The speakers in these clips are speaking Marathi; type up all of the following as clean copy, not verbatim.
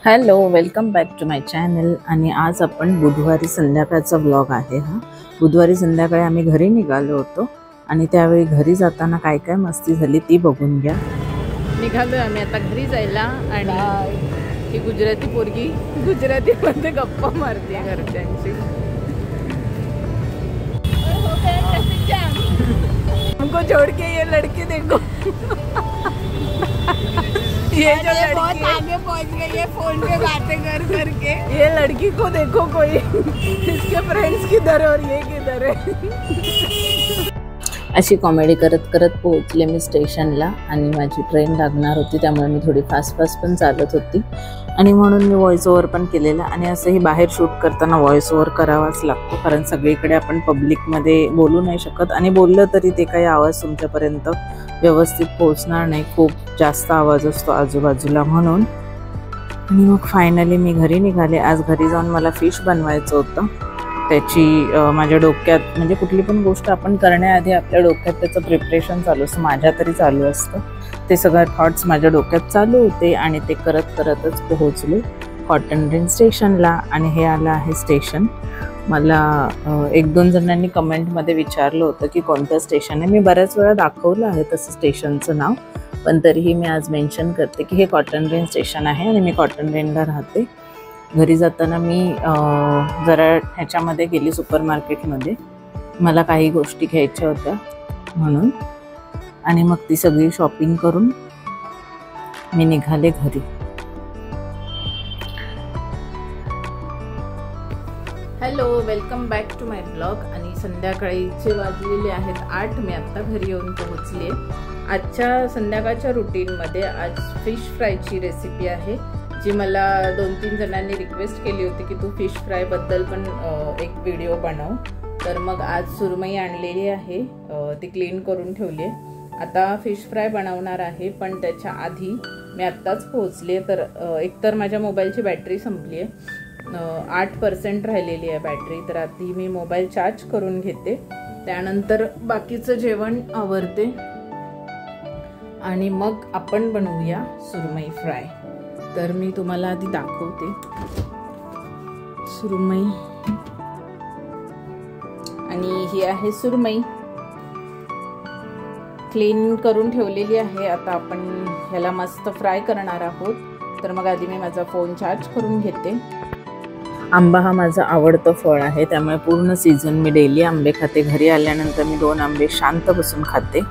Hello, welcome back to my channel. आणि आज आपण बुधवारी संध्याकाळचा व्लॉग आहे हा. बुधवारी संध्याकाळी आम्ही घरी निघालो होतो आणि त्यावेळी घरी जाताना काय काय मस्ती झाली ती बघून घ्या. निघालोय आम्ही आता घरी जायला आणि ही गुजराती पोरगी गुजरातीमध्ये गप्पा मारते घरच्यांची. हमको छोड़ के ये लड़की देखो ये जो लड़की बहुत आगे पहुंच गई है फोन पे बातें कर करके. ये लड़की को देखो कोई इसके फ्रेंड्स किधर और ये किधर है. अशी कॉमेडी करत करत पोहोचले मी स्टेशनला आणि माझी ट्रेन लागणार होती, त्यामुळे मी थोडी फास्ट पण चालत होती आणि म्हणून मी व्हॉइस ओव्हर पण केलेला. आणि असंही बाहेर शूट करताना व्हॉइस ओव्हर करावाच लागतो, कारण सगळीकडे आपण पब्लिकमध्ये बोलू नाही शकत आणि बोललं तरी ते काही आवाज तुमच्यापर्यंत व्यवस्थित पोहोचणार नाही. खूप जास्त आवाज असतो आजूबाजूला म्हणून. आणि मग फायनली मी घरी निघाले. आज घरी जाऊन मला फिश बनवायचं होतं. त्याची माझ्या डोक्यात, म्हणजे कुठली पण गोष्ट आपण करण्याआधी आपल्या डोक्यात त्याचं प्रिपरेशन चालू असतं, माझ्या तरी चालू असतं. ते सगळे थॉट्स माझ्या डोक्यात चालू होते आणि ते करतच पोहोचलो कॉटन ग्रीन स्टेशनला. आणि हे आलं आहे स्टेशन. मला 1-2 जणांनी कमेंटमध्ये विचारलं होतं की कोणतं स्टेशन आहे. मी बऱ्याच वेळा दाखवलं आहे तसं स्टेशनचं नाव, पण तरीही मी आज मेन्शन करते की हे कॉटन ग्रीन स्टेशन आहे आणि मी कॉटन ग्रीनला राहते. घरी जाताना मी जरा ह्याच्यामध्ये गेली सुपरमार्केटमध्ये, मला काही गोष्टी घ्यायच्या होत्या म्हणून. आणि मग ती सगळी शॉपिंग करून मी निघाले घरी. Hello, welcome back to my blog. आणि संध्याकाळीचे वाजलेले आहेत 8. मी आत्ता घरी येऊन पोहोचले. आजच्या संध्याकाळच्या रुटीनमध्ये आज फिश फ्रायची रेसिपी आहे, जी मला 2-3 जणांनी रिक्वेस्ट केली होती की तू फिश फ्रायबद्दल पण एक व्हिडिओ बनव. तर मग आज सुरमई आणलेली आहे, ती क्लीन करून ठेवली आहे. आता फिश फ्राय बनवणार आहे, पण त्याच्या आधी मी आत्ताच पोहोचले. तर एकतर माझ्या मोबाईलची बॅटरी संपली आहे, 8% राहिलेली आहे बॅटरी. तर आधी मी मोबाईल चार्ज करून घेते, त्यानंतर बाकीचं जेवण आवरते आणि मग आपण बनवूया सुरमई फ्राय. तर मी तुम्हाला आधी दाखवते सुरमई. आणि ही आहे सुरमई, क्लीन करून ठेवलेली आहे. आता आपण ह्याला मस्त फ्राय करणार आहोत. तर मग आधी मी माझा फोन चार्ज करून घेते. आंबा हा माझं आवडतं फळ आहे, त्यामुळे पूर्ण सीझन मी डेली आंबे खाते. घरी आल्यानंतर मी 2 आंबे शांत बसून खाते.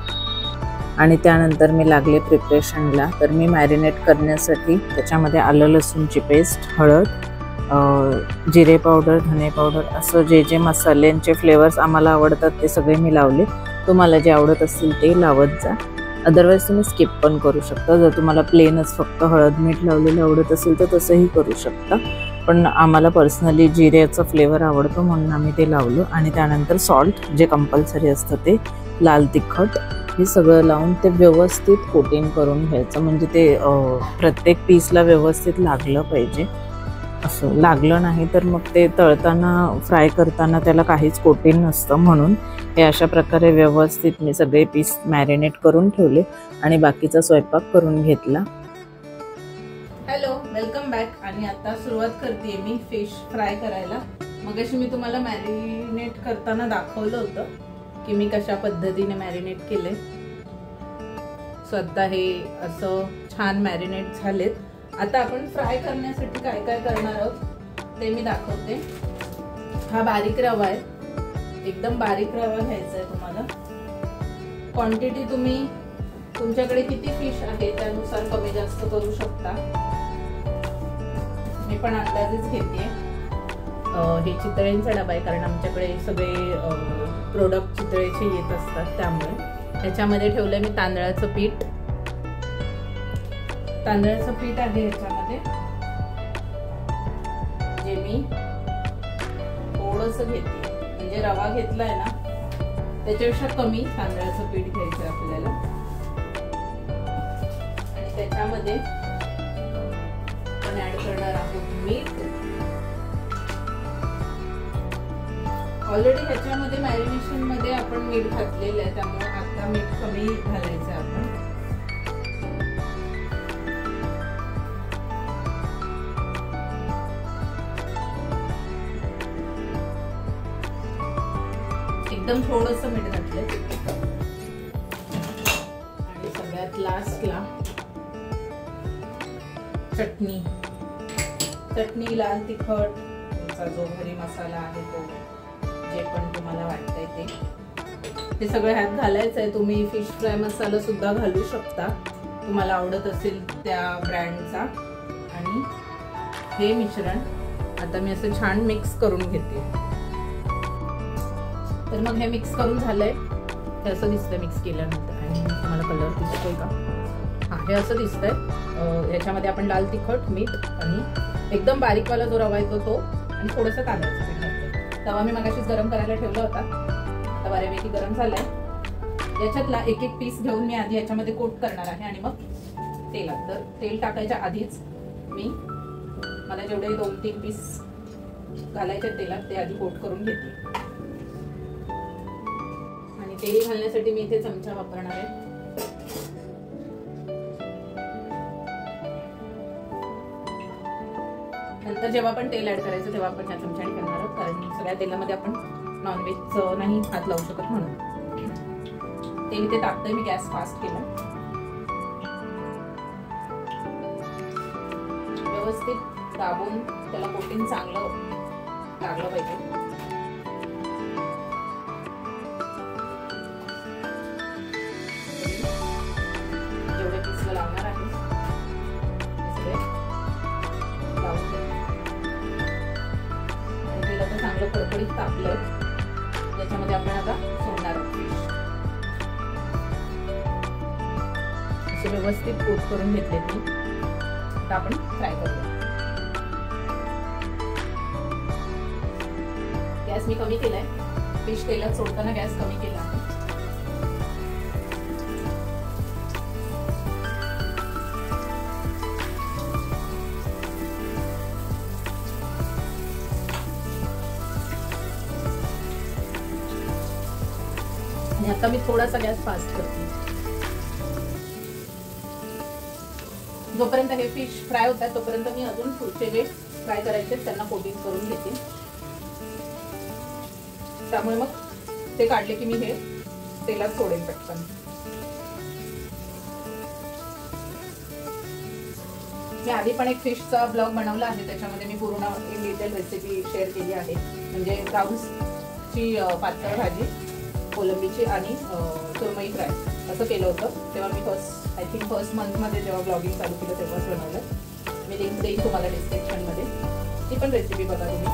आणि त्यानंतर मी लागले प्रिपरेशनला. तर मी मॅरिनेट करण्यासाठी त्याच्यामध्ये आलं लसूणची पेस्ट, हळद, जिरे पावडर, धने पावडर, असं जे मसाल्यांचे फ्लेवर्स आम्हाला आवडतात ते सगळे मी लावले. तुम्हाला जे आवडत असतील ते लावत जा, अदरवाईज तुम्ही स्किप पण करू शकता. जर तुम्हाला प्लेनच फक्त हळद मीठ लावलेलं आवडत असेल तर तसंही करू शकता, पण आम्हाला पर्सनली जिऱ्याचा फ्लेवर आवडतो म्हणून आम्ही ते लावलं. आणि त्यानंतर सॉल्ट जे कंपल्सरी असतं ते, लाल तिखट, हे सगळं लावून ते व्यवस्थित कोटिंग करून घ्यायचं. म्हणजे ते प्रत्येक पीसला व्यवस्थित लागलं पाहिजे. असं लागलं नाही तर मग ते तळताना, फ्राय करताना त्याला काहीच कोटिंग नसतं. म्हणून हे अशा प्रकारे व्यवस्थित मी सगळे पीस मॅरिनेट करून ठेवले आणि बाकीचा स्वयंपाक करून घेतला. Hello, welcome back. आणि आता सुरुवात करते मी फिश फ्राय करायला. मगाशी मी तुम्हाला मॅरिनेट करताना दाखवलं होतं की मी कशा पद्धतीने मॅरिनेट केले. स्वतः हे असं छान मॅरिनेट झालेत. आता आपण फ्राय करण्यासाठी काय काय करणार आहोत ते मी दाखवते. हा बारीक रवा आहे, एकदम बारीक रवा घ्यायचा आहे तुम्हाला. क्वांटिटी तुम्ही तुमच्याकडे किती फिश आहे त्यानुसार कमी जास्त करू शकता. मी पण अंदाजेच घेते. हे चितळेंचा डबा आहे, कारण आमच्याकडे सगळे प्रोडक्ट चितळेचे येत असतात, त्यामुळे. ह्याच्यामध्ये ठेवलंय मी तांदळाचं पीठ. तांदळाचं पीठ आहे ह्याच्यामध्ये, जे मी थोडंसं घेते. म्हणजे रवा घेतलाय ना त्याच्यापेक्षा कमी तांदळाचं पीठ घ्यायचं आपल्याला. आणि त्याच्यामध्ये आपण ऍड करणार आहोत मीठ. ऑलरेडी ह्याच्यामध्ये मॅरिनेशन मध्ये आपण मीठ घातलेलं आहे, त्यामुळे आता मीठ कमी घालायचं आहे आपण. एकदम थोडंसं मीठ घातलंय आणि सगळ्यात लास्टला चटणी, लाल तिखट, तुमचा जो घरी मसाला आहे तो, जे पण तुम्हाला वाटतंय ते सगळं ह्यात घालायचं आहे. तुम्ही फिश फ्राय मसाला सुद्धा घालू शकता तुम्हाला आवडत असेल त्या ब्रँडचा. आणि हे मिश्रण आता मी असं छान मिक्स करून घेते. तर मग हे मिक्स करून झालंय. हे असं दिसतंय मिक्स केल्यानंतर. आणि तुम्हाला कलर दिसतोय का? हा, हे असं दिसतंय. याच्यामध्ये आपण लाल तिखट, मीठ आणि एकदम बारीकवाला जो रवा येतो तो आणि थोडंसं तांदळाचं पीठ घालते. तवा मी मगाशीच गरम करायला ठेवला होता. आता बऱ्यापैकी गरम झालाय. याच्यातला एक पीस घेऊन मी आधी याच्यामध्ये कोट करणार आहे आणि मग तेलात. तर तेल टाकायच्या आधीच मला जेवढे 2-3 पीस घालायचे तेलात ते आधी कोट करून घेते. आणि तेल घालण्यासाठी मी इथे चमचा वापरणार आहे. नंतर जेव्हा आपण तेल ऍड करायचं तेव्हा आपण ह्या चमच्याने करणार आहोत, कारण सगळ्या तेलामध्ये आपण नॉनव्हेज नाही हात लावू शकत म्हणून. तेल इथे टाकतोय मी. गॅस फास्ट केला. व्यवस्थित दाबून त्याला कोटिंग चांगलं लागलं पाहिजे. जेवढे पीसला लावणार आहे लावून तेल आता चांगलं कडकडीत तापलंय. त्याच्यामध्ये आपण आता सोडणार आहोत फिश. असे व्यवस्थित कोट करून घेतले मी. आता आपण फ्राय करूया. गॅस मी कमी केलाय. फिश तेलात सोडताना गॅस कमी केला आहे. आणि आता मी थोडासा गॅस फास्ट करते. जोपर्यंत हे फिश फ्राय होतात तोपर्यंत मी अजून पुढचे जे फ्राय करायचे त्यांना कोटिंग करून घेते. त्यामुळे मग ते काढले की मी हे तेलात सोडेन पटकन. मी आधी पण एक फिशचा ब्लॉग बनवला आहे. त्याच्यामध्ये मी पूर्ण इन डिटेल रेसिपी शेअर केली आहे. म्हणजे प्राउन्सची पातळ भाजी, कोलंबीची आणि सुरमई फ्राय असं केलं होतं. तेव्हा मी फर्स्ट मंथमध्ये जेव्हा ब्लॉगिंग चालू केलं तेव्हाच बनवलं. मी लिंक देईन तुम्हाला डिस्क्रिप्शनमध्ये. ती पण रेसिपी बघा तुम्ही.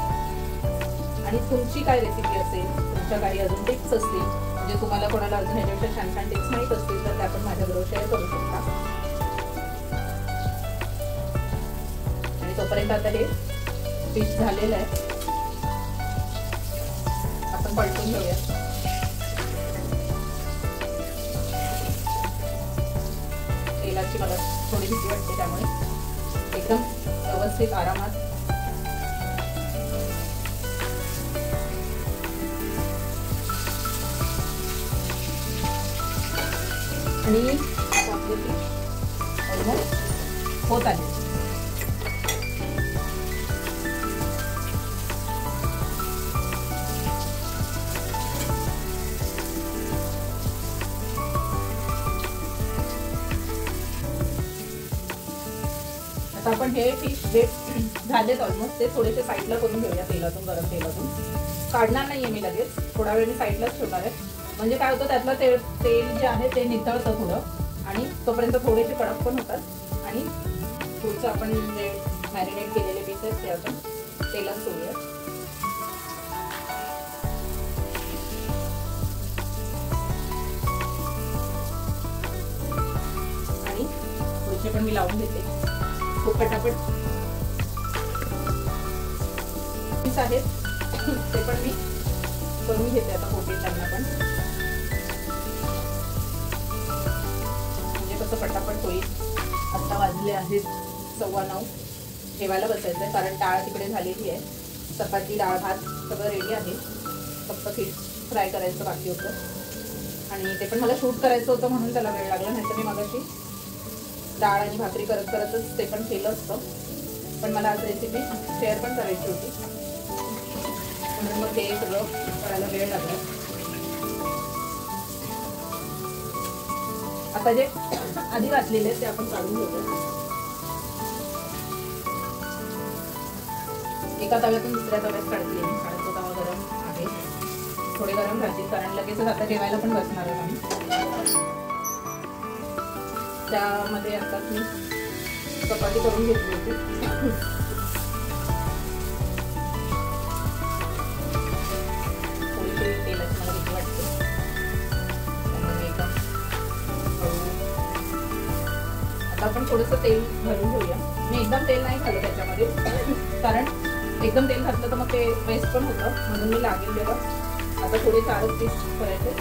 आणि तुमची काय रेसिपी असेल, तुमच्या काही अजून टिप्स असतील, म्हणजे तुम्हाला कोणाला अजून ह्याच्यापेक्षा छान छान टिप्स माहीत असतील तर त्या पण माझ्याबरोबर शेअर करू शकता. आणि तोपर्यंत आता हे फिश झालेलं आहे. आपण पलटून घेऊया. तेलाची मला थोडी भीती वाटते, त्यामुळे एकदम व्यवस्थित आरामात आणि ऑलमोस्ट होत आले. आता आपण हे फिश जे झालेत ऑलमोस्ट ते थोडेसे साईडला करून घेऊया. तेलातून, गरम तेलातून काढणार नाहीये मी लगेच. थोडा वेळ मी साईडलाच ठेवणार आहे. म्हणजे काय होतं, त्यातलं तेल जे आहे ते नितळतं थोडं आणि तोपर्यंत थोडेसे कडक पण होतात. आणि पुढचं आपण जे मॅरिनेट केलेले पीस आहेत ते आपण तेलात सोडूया. आणि पुढचे पण मी लावून घेते. खूप पटापट पीस आहेत ते पण मी करून घेते आता कोटिंग त्यांना पण. म्हणजे कसं पटापट होईल. आता वाजले आहेत 9:15. ठेवायला बसायचं आहे कारण डाळ तिकडे झालेली आहे. चपाती, डाळ, भात सगळं रेडी आहे. फक्त फिश फ्राय करायचं बाकी होतं आणि ते पण मला शूट करायचं होतं म्हणून त्याला वेळ लागला. नाहीतर मी मगाशी डाळ आणि भाकरी करत करतच ते पण केलं असतं. पण मला आज रेसिपी शेअर पण करायची होती म्हणून मग ते सगळं करायला वेळ लागला. आता जे आधी घातलेले ते आपण काढून घेऊया. एका तव्यातून दुसऱ्या तव्यात काढते, कारण तो तवा गरम आहे. थोडे गरम राहतील, कारण लगेच आता जेवायला पण बसणार आहे आम्ही. त्यामध्ये आता मी चपाती करून घेतली होती. थोडीशी तेलाची मला भीती वाटते, त्यामुळे एकदम आता आपण थोडंसं तेल घालून घेऊया. मी एकदम तेल नाही घालत त्याच्यामध्ये, कारण एकदम तेल घातलं तर मग ते वेस्ट पण होतं, म्हणून मी लागेल तेव्हा. आता थोडे 4 पीस करायचे,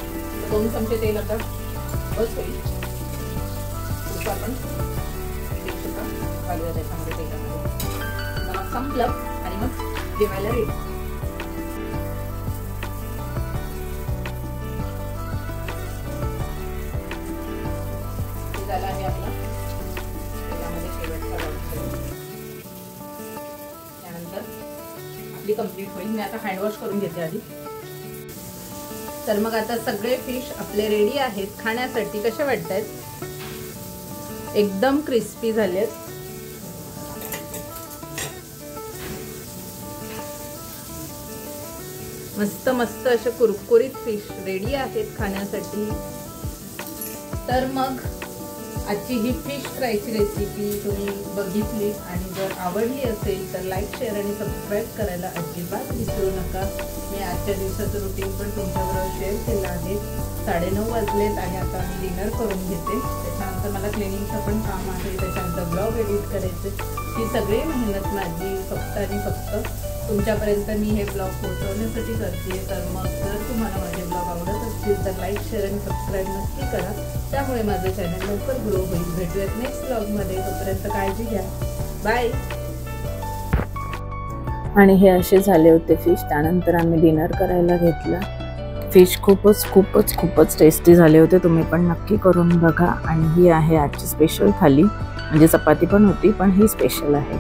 2 चमचे तेल आता बस होईल. आपण घालूया त्याच्यामध्ये तेलामध्ये. मग संपलं आणि मग जेवायला रेडी. झाला आहे आपला तेलामध्ये शेवटचा भाग. त्यानंतर आपली कंप्लीट होईल. मी आता हँडवॉश करून घेते आधी. तर मग आता सगळे फिश आपले रेडी आहेत खाण्यासाठी. कसे वाटतात? एकदम क्रिस्पी झालेत. मस्त मस्त असे कुरकुरीत फिश रेडी आहेत खाण्यासाठी. तर मग आजची ही फिश फ्रायची रेसिपी तुम्ही बघितली आणि जर आवडली असेल तर लाईक, शेअर आणि सबस्क्राईब करायला अजिबात विसरू नका. मी आजच्या दिवसाचं रुटीन पण तुमच्याबरोबर शेअर केलं आहे. 9:30 वाजलेत आणि आता मी डिनर करून घेते. त्याच्यानंतर मला क्लिनिंगचं पण काम आहे, त्याच्यानंतर ब्लॉग एडिट करायचे. ही सगळी मेहनत माझी फक्त आणि फक्त तुमच्यापर्यंत मी हे ब्लॉग पोहोचवण्यासाठी करते. तर मग जर तुम्हाला माझे ब्लॉग आवडत असतील तर लाईक, शेअर आणि सबस्क्राईब नक्की करा. त्यामुळे माझं चॅनल लवकर ग्रो होईल. भेटूयात नेक्स्ट ब्लॉगमध्ये. तोपर्यंत काळजी घ्या. बाय. आणि हे असे झाले होते फिश. त्यानंतर आम्ही डिनर करायला घेतला. फिश खूपच टेस्टी झाले होते. तुम्ही पण नक्की करून बघा. आणि ही आहे आजची स्पेशल थाली. म्हणजे चपाती पण होती, पण ही स्पेशल आहे.